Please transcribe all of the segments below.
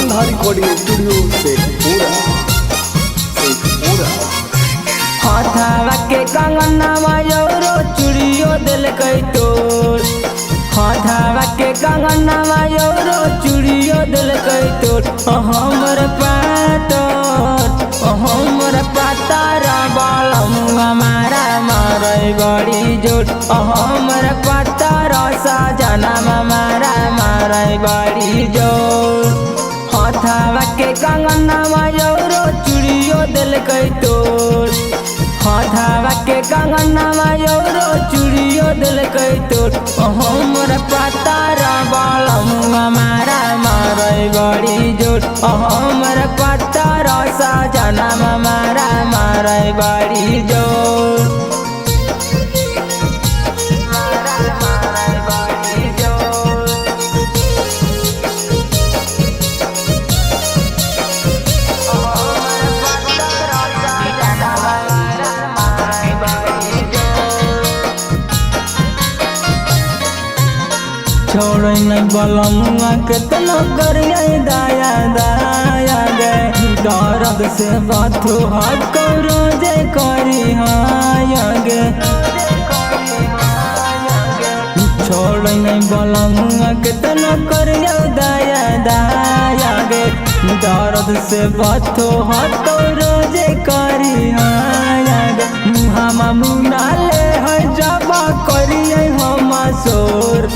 गांधा recording studio Sheikhpura. हाथावा के कंगनवा यौरो चूड़ियो दिल कई तोड़। हाथावा के कंगनवा यौरो चूड़ियो दिल कई तोड़। हमर पातर बालमुआ मारा मारे बड़ी जोड़। हमर पातर सजनवा मारा मारे बड़ी जोड़। हाथावा के कंगनवा यौरो चूड़ियो दिल कई तोड़। हाथावा के कंगनवा यौरो चूड़ियो दिल कई तोड़। हमर पातर बालमुआ मारा मारे बड़ी जोड़। हमर पातर सजनवा मारा मारे बड़ी जोड़। छोड़ नहीं बलमुआ कितना करिए दाया दाया गे। दर्द से बात हाथ रोजे करी हाया गे। छोड़ नहीं बलमुआ कितना करिए दाया दाया गे। दर्द से बात हाथ रोजे करी हाया गे। मुहामा मुनाले है जबा करिए हम सोर।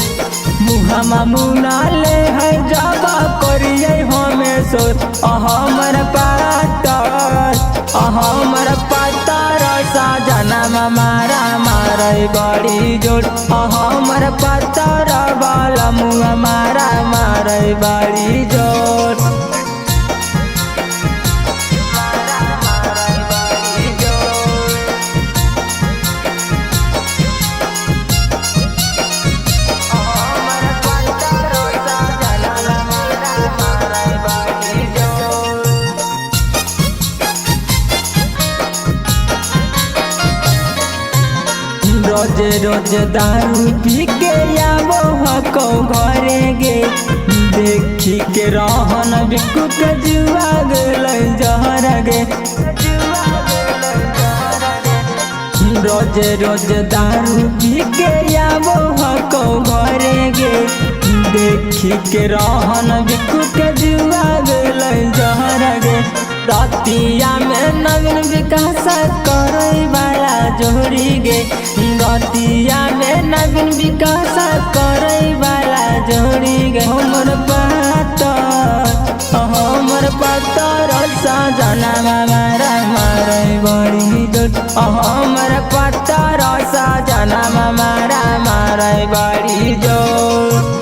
मुहामा मुनाले है जाबा करिए हमें सोर। हमर पातर सजनवा मारा मारे बड़ी जोड़। हमर पातर बालमुआ मारा मारे बड़ी जोड़। रोज रोज दारू पी के आबो हको घरे गे। देखी के रहन बिकु के जुआ गेल जहर गे। रोज रोज दारू पी के आबो हको घरे गे। देखी के रहन बिकु के जुआ गेल जहर गे। रतिया में नवीन विकास करे वाला जोड़ी गे। रतिया में नवीन विकास करे वाला जोड़ी गे। हमर पातर सजनवा मारा मारे बड़ी जोड़। हमर पातर सजनवा मारा मारे बड़ी जोड़।